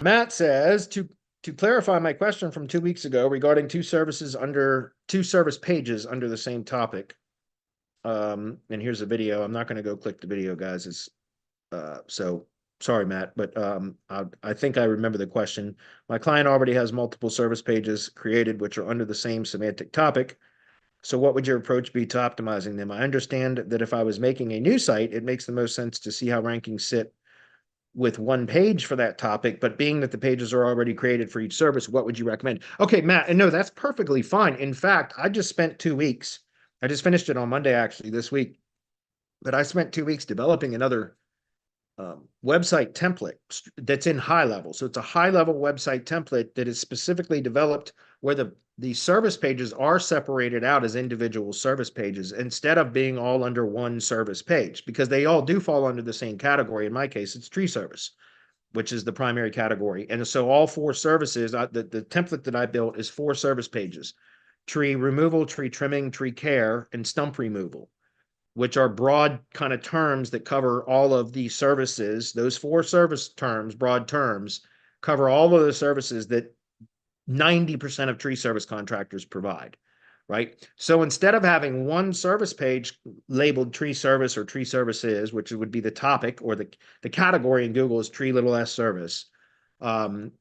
Matt says to clarify my question from 2 weeks ago regarding two service pages under the same topic. And here's a video. I'm not going to go click the video, guys. So sorry, Matt, but I think I remember the question. My client already has multiple service pages created which are under the same semantic topic. So what would your approach be to optimizing them? I understand that if I was making a new site, it makes the most sense to see how rankings sit with one page for that topic, but being that the pages are already created for each service, what would you recommend? Okay, Matt, and no, that's perfectly fine. In fact, I just spent 2 weeks. I just finished it on Monday, actually, this week, but I spent 2 weeks developing another website template that's in high level. So it's a high level website template that is specifically developed where the service pages are separated out as individual service pages instead of being all under one service page, because they all do fall under the same category. In my case, it's tree service, which is the primary category. And so all four services, the template that I built is 4 service pages: tree removal, tree trimming, tree care, and stump removal, which are broad kind of terms that cover all of the services. Those 4 service terms, broad terms, cover all of the services that 90% of tree service contractors provide, right? So instead of having one service page labeled tree service or tree services, which would be the topic, or the category in Google is tree little s service. So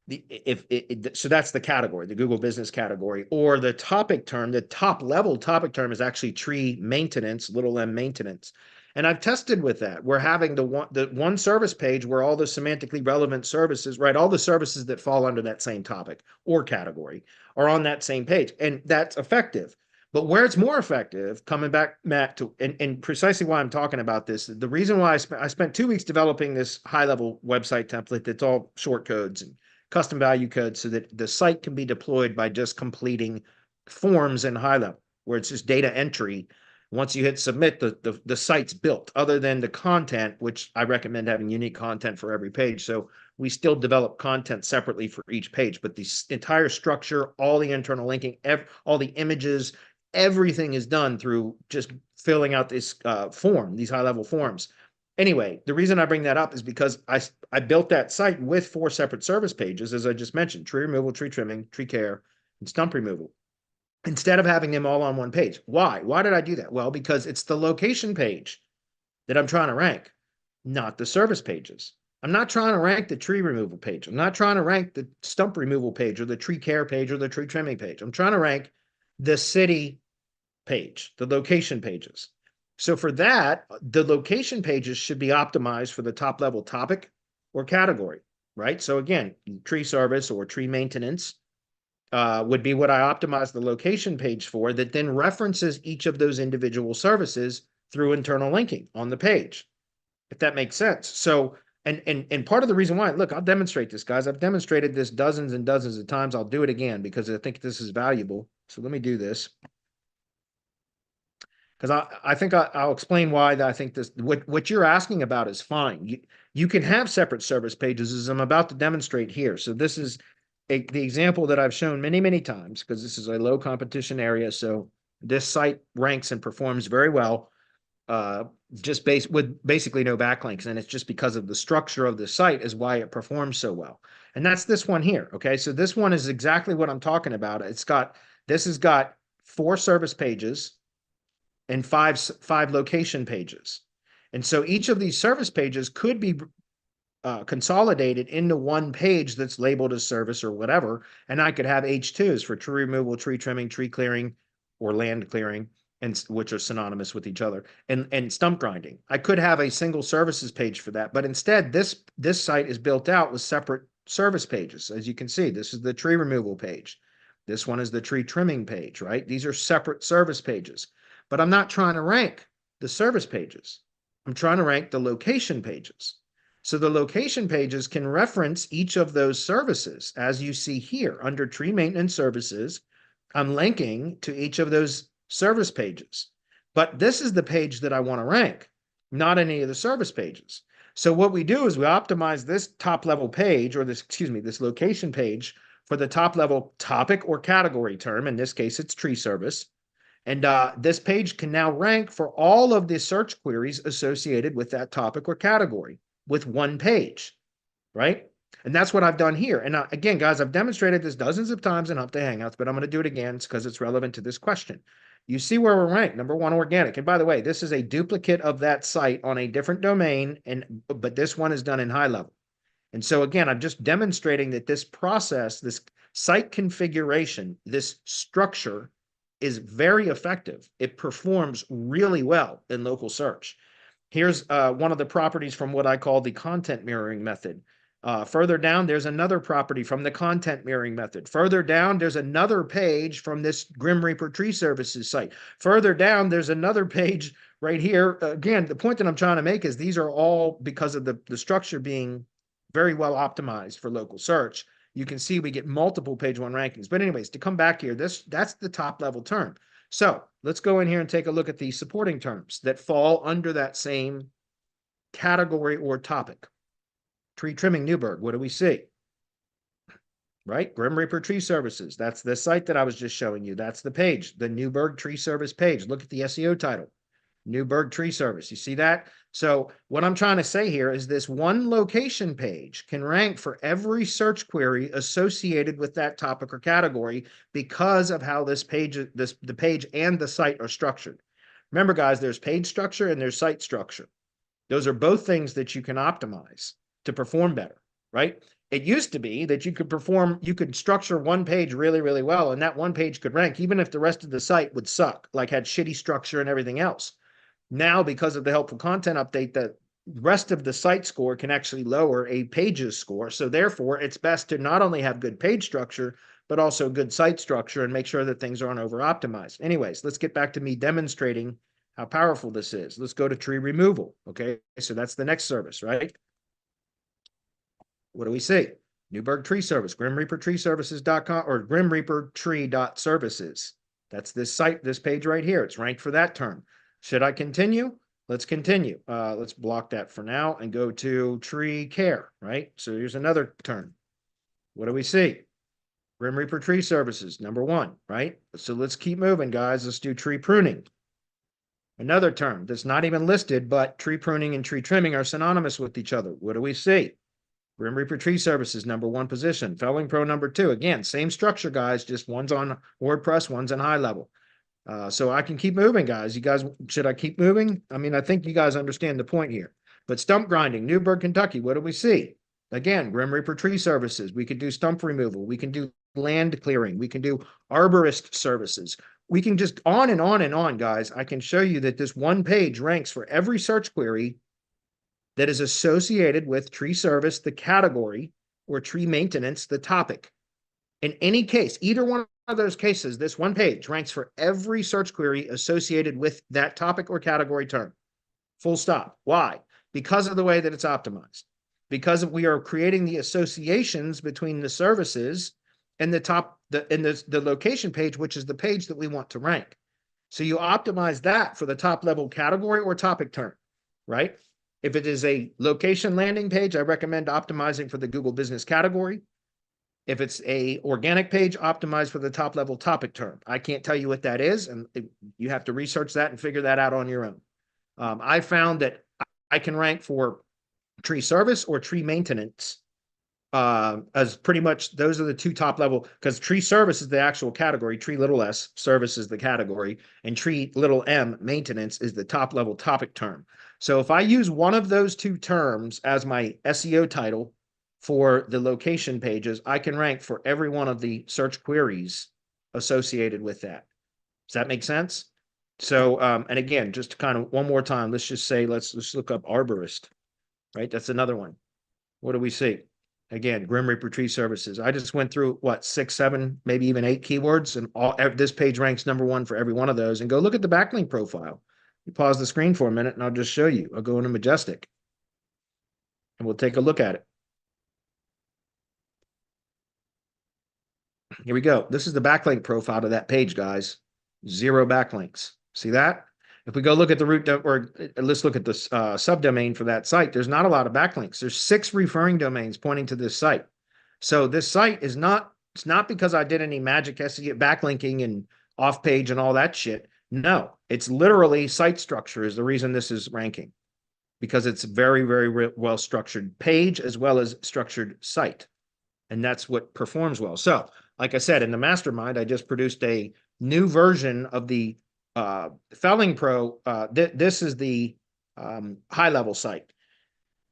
that's the category, the Google business category, or the topic term, the top level topic term is actually tree maintenance, little m maintenance. And I've tested with that. We're having the one service page where all the semantically relevant services, right, all the services that fall under that same topic or category are on that same page. And that's effective. But where it's more effective, coming back, Matt, to and precisely why I'm talking about this, the reason why I spent 2 weeks developing this high-level website template that's all short codes and custom value code so that the site can be deployed by just completing forms in high level, where it's just data entry. Once you hit submit, the site's built, other than the content, which I recommend having unique content for every page. So we still develop content separately for each page, but the entire structure, all the internal linking, all the images, everything is done through just filling out this form, these high-level forms. Anyway, the reason I bring that up is because I built that site with 4 separate service pages, as I just mentioned: tree removal, tree trimming, tree care, and stump removal, instead of having them all on one page. Why? Why did I do that? Well, because it's the location page that I'm trying to rank, not the service pages. I'm not trying to rank the tree removal page. I'm not trying to rank the stump removal page or the tree care page or the tree trimming page. I'm trying to rank the city page, the location pages. So for that, the location pages should be optimized for the top level topic or category, right? So again, tree service or tree maintenance would be what I optimize the location page for, that then references each of those individual services through internal linking on the page, if that makes sense. So, and part of the reason why, look, I'll demonstrate this, guys. I've demonstrated this dozens and dozens of times. I'll do it again because I think this is valuable. So let me do this, because I think I'll explain why I think this, what you're asking about is fine. You can have separate service pages, as I'm about to demonstrate here. So this is the example that I've shown many, many times, because this is a low competition area. So this site ranks and performs very well, just with basically no backlinks. And it's just because of the structure of the site is why it performs so well. And that's this one here. Okay. So this one is exactly what I'm talking about. This has got 4 service pages and five location pages. And so each of these service pages could be consolidated into one page that's labeled as service or whatever. And I could have H2s for tree removal, tree trimming, tree clearing, or land clearing, and which are synonymous with each other, and stump grinding. I could have a single services page for that, but instead this site is built out with separate service pages. As you can see, this is the tree removal page. This one is the tree trimming page, right? These are separate service pages. But I'm not trying to rank the service pages. I'm trying to rank the location pages. So the location pages can reference each of those services. As you see here, under tree maintenance services, I'm linking to each of those service pages. But this is the page that I want to rank, not any of the service pages. So what we do is we optimize this top level page, or this location page, for the top level topic or category term. In this case, it's tree service. And this page can now rank for all of the search queries associated with that topic or category with one page, right? And that's what I've done here. And again, guys, I've demonstrated this dozens of times in Hump Day Hangouts, but I'm going to do it again because it's relevant to this question. You see where we're ranked, number one, organic. And by the way, this is a duplicate of that site on a different domain, but this one is done in high level. And so again, I'm just demonstrating that this process, this site configuration, this structure is very effective. It performs really well in local search. Here's one of the properties from what I call the content mirroring method. Further down, there's another property from the content mirroring method. Further down, there's another page from this Grim Reaper Tree Services site. Further down, there's another page right here. Again, the point that I'm trying to make is these are all because of the structure being very well optimized for local search. You can see we get multiple page one rankings. But anyways, to come back here, that's the top level term. So let's go in here and take a look at the supporting terms that fall under that same category or topic. Tree trimming Newburgh, what do we see? Right, Grim Reaper Tree Services. That's the site that I was just showing you. That's the page, the Newburgh Tree Service page. Look at the SEO title. Newburgh Tree Service. You see that? So what I'm trying to say here is this one location page can rank for every search query associated with that topic or category because of how this page, the page and the site are structured. Remember, guys, there's page structure and there's site structure. Those are both things that you can optimize to perform better, right? It used to be that you could structure one page really, really well, and that one page could rank even if the rest of the site would suck, like had shitty structure and everything else. Now, because of the helpful content update, the rest of the site score can actually lower a page's score. So therefore, it's best to not only have good page structure, but also good site structure and make sure that things aren't over optimized. Anyways, let's get back to me demonstrating how powerful this is. Let's go to tree removal. Okay, so that's the next service, right? What do we see? Newburgh Tree Service, Grim Reaper Tree Services.com or Grim Reaper Tree.services. That's this site, this page right here. It's ranked for that term. Should I continue? Let's continue. Let's block that for now and go to tree care, right? So here's another term. What do we see? Grim Reaper Tree Services, number one, right? So let's keep moving, guys. Let's do tree pruning. Another term that's not even listed, but tree pruning and tree trimming are synonymous with each other. What do we see? Grim Reaper Tree Services, number one position. Felling Pro, number two. Again, same structure, guys, just one's on WordPress, one's on high level. So I can keep moving, guys. You guys, should I keep moving? I mean, I think you guys understand the point here. But stump grinding, Newburgh, Kentucky, what do we see? Again, Grim Reaper Tree Services. We can do stump removal. We can do land clearing. We can do arborist services. We can just on and on and on, guys. I can show you that this one page ranks for every search query that is associated with tree service, the category, or tree maintenance, the topic. In any case, either one of those cases, this one page ranks for every search query associated with that topic or category term. Full stop. Why? Because of the way that it's optimized. Because we are creating the associations between the services and the location page, which is the page that we want to rank. So you optimize that for the top level category or topic term, right? If it is a location landing page, I recommend optimizing for the Google Business category. If it's a organic page, optimize for the top level topic term. I can't tell you what that is, and you have to research that and figure that out on your own. I found that I can rank for tree service or tree maintenance as pretty much those are the two top level, because tree service is the actual category, tree little s, service is the category, and tree little m, maintenance, is the top level topic term. So if I use one of those two terms as my SEO title for the location pages, I can rank for every one of the search queries associated with that. Does that make sense? So, and again, just kind of one more time, let's just say, let's look up arborist, right? That's another one. What do we see? Again, Grim Reaper Tree Services. I just went through what, 6, 7, maybe even 8 keywords, and this page ranks number one for every one of those. And go look at the backlink profile. You pause the screen for a minute and I'll just show you. I'll go into Majestic and we'll take a look at it. Here we go. This is the backlink profile to that page, guys. 0 backlinks. See that? If we go look at the root, or let's look at the subdomain for that site, there's not a lot of backlinks. There's 6 referring domains pointing to this site. So this site is not, it's not because I did any magic SEO backlinking and off page and all that shit. No, it's literally site structure is the reason this is ranking. because it's very, very well structured page as well as structured site. And that's what performs well. So, like I said, in the mastermind, I just produced a new version of the Felling Pro. This is the high level site.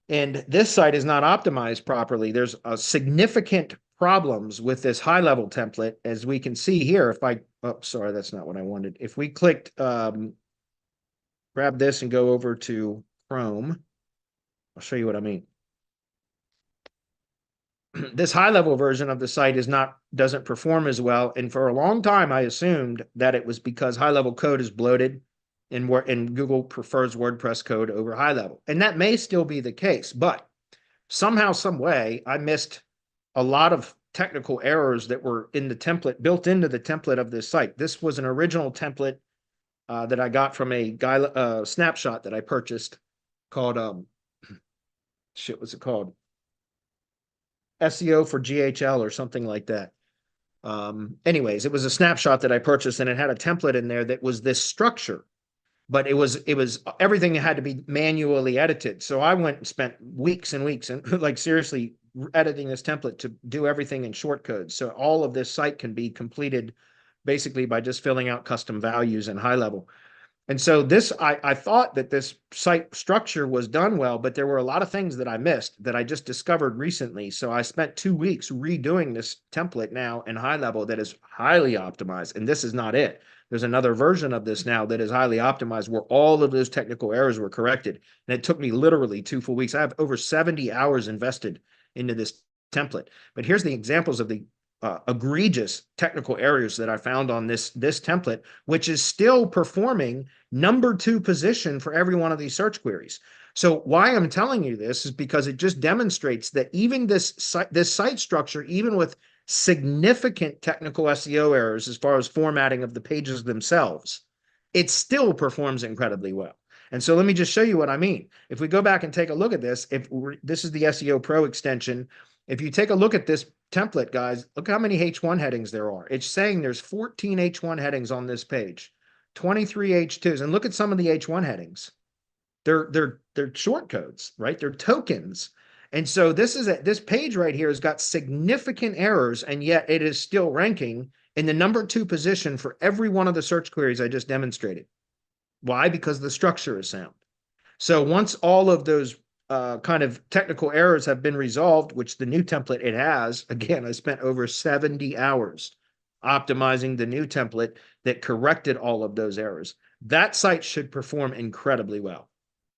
And this site is not optimized properly. There's a significant problems with this high level template, as we can see here. If I, oh, sorry, that's not what I wanted. If we clicked, grab this and go over to Chrome, I'll show you what I mean. This high level version of the site doesn't perform as well. And for a long time, I assumed that it was because high level code is bloated and Google prefers WordPress code over high level. And that may still be the case, but somehow, some way, I missed a lot of technical errors that were in the template, built into the template of this site. This was an original template that I got from a guy snapshot that I purchased called what's it called? SEO for GHL or something like that. Anyways, it was a snapshot that I purchased, and it had a template in there that was this structure, but it was everything had to be manually edited. So I went and spent weeks and weeks and like seriously editing this template to do everything in short code. So all of this site can be completed basically by just filling out custom values in high level. And so I thought that this site structure was done well, but there were a lot of things that I missed that I just discovered recently. So I spent 2 weeks redoing this template now in high level that is highly optimized. And this is not it. There's another version of this now that is highly optimized where all of those technical errors were corrected. And it took me literally 2 full weeks. I have over 70 hours invested into this template. But here's the examples of the egregious technical errors that I found on this template, which is still performing number 2 position for every one of these search queries. So why I'm telling you this is because it just demonstrates that even this site structure, even with significant technical SEO errors as far as formatting of the pages themselves, it still performs incredibly well. And so let me just show you what I mean. If we go back and take a look at this, this is the SEO Pro extension. If you take a look at this template, guys, look how many H1 headings there are. It's saying there's 14 H1 headings on this page, 23 H2s, and look at some of the H1 headings. They're short codes, right? They're tokens. And so this page right here has got significant errors, and yet it is still ranking in the number 2 position for every one of the search queries I just demonstrated. Why? Because the structure is sound. So once all of those kind of technical errors have been resolved, which the new template it has, again, I spent over 70 hours optimizing the new template that corrected all of those errors. That site should perform incredibly well.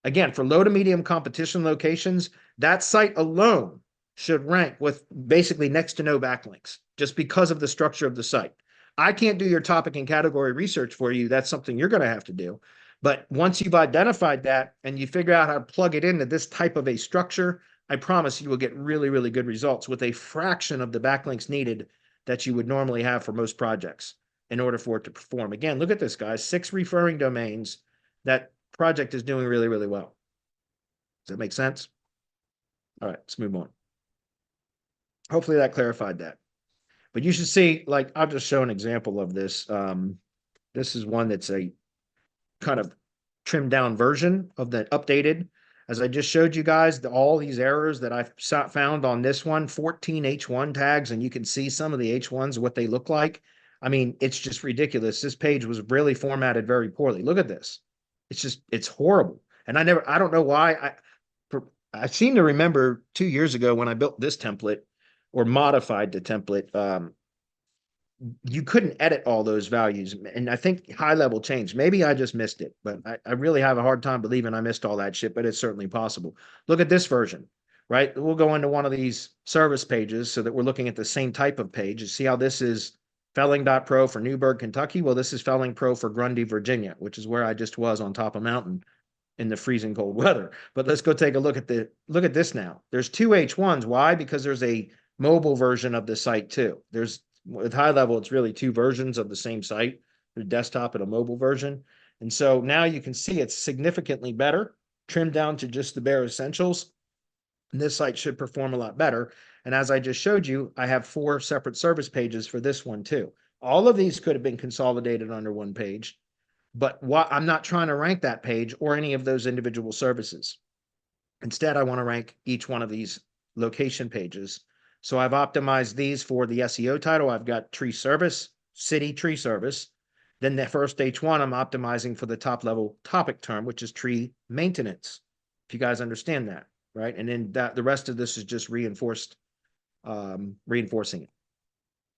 Again, for low to medium competition locations, that site alone should rank with basically next to no backlinks just because of the structure of the site. I can't do your topic and category research for you. That's something you're going to have to do. But once you've identified that and you figure out how to plug it into this type of a structure, I promise you will get really, really good results with a fraction of the backlinks needed that you would normally have for most projects in order for it to perform. Again, look at this, guys, 6 referring domains. That project is doing really, really well. Does that make sense? All right, let's move on. Hopefully that clarified that. But you should see, like, I'll just show an example of this. This is one that's a kind of trimmed down version of the updated. As I just showed you guys, all these errors that I've found on this one, 14 H1 tags, and you can see some of the H1s, what they look like. I mean, it's just ridiculous. This page was really formatted very poorly. Look at this. It's horrible. And I don't know why. I seem to remember 2 years ago when I built this template or modified the template, you couldn't edit all those values. And I think high level changed. Maybe I just missed it, but I really have a hard time believing I missed all that shit, but it's certainly possible. Look at this version, right? We'll go into one of these service pages so that we're looking at the same type of page. You see how this is Felling.pro for Newburgh, Kentucky? Well, this is Felling Pro for Grundy, Virginia, which is where I just was on top of mountain in the freezing cold weather. But let's go take a look at this now. There's 2 H1s. Why? Because there's a mobile version of the site too. With high level, it's really 2 versions of the same site, the desktop and a mobile version. And so now you can see it's significantly better, trimmed down to just the bare essentials. And this site should perform a lot better. And as I just showed you, I have 4 separate service pages for this one too. All of these could have been consolidated under one page, but I'm not trying to rank that page or any of those individual services. Instead, I want to rank each one of these location pages. So I've optimized these for the SEO title. I've got tree service, city tree service. Then the first H1, I'm optimizing for the top level topic term, which is tree maintenance. If you guys understand that, right? And then the rest of this is just reinforcing it.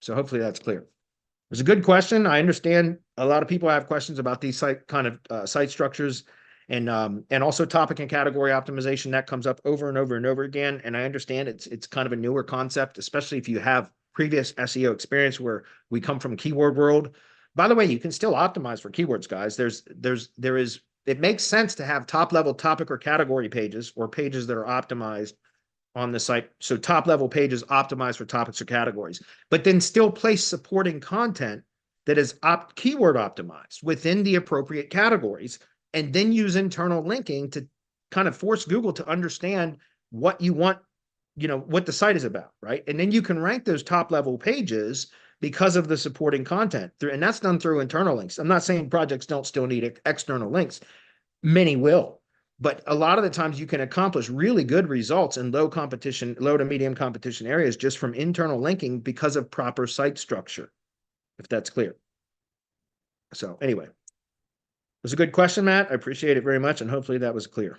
So hopefully that's clear. It's a good question. I understand a lot of people have questions about these site structures and also topic and category optimization that comes up over and over and over again. And I understand it's kind of a newer concept, especially if you have previous SEO experience where we come from keyword world. By the way, you can still optimize for keywords, guys. It makes sense to have top level topic or category pages or pages that are optimized on the site. So top level pages optimized for topics or categories, but then still place supporting content that is keyword optimized within the appropriate categories, and then use internal linking to kind of force Google to understand what you want, what the site is about, right? And then you can rank those top level pages because of the supporting content, and that's done through internal links. I'm not saying projects don't still need external links. Many will. But a lot of the times you can accomplish really good results in low to medium competition areas just from internal linking because of proper site structure, if that's clear. So anyway, it was a good question, Matt. I appreciate it very much. And hopefully that was clear.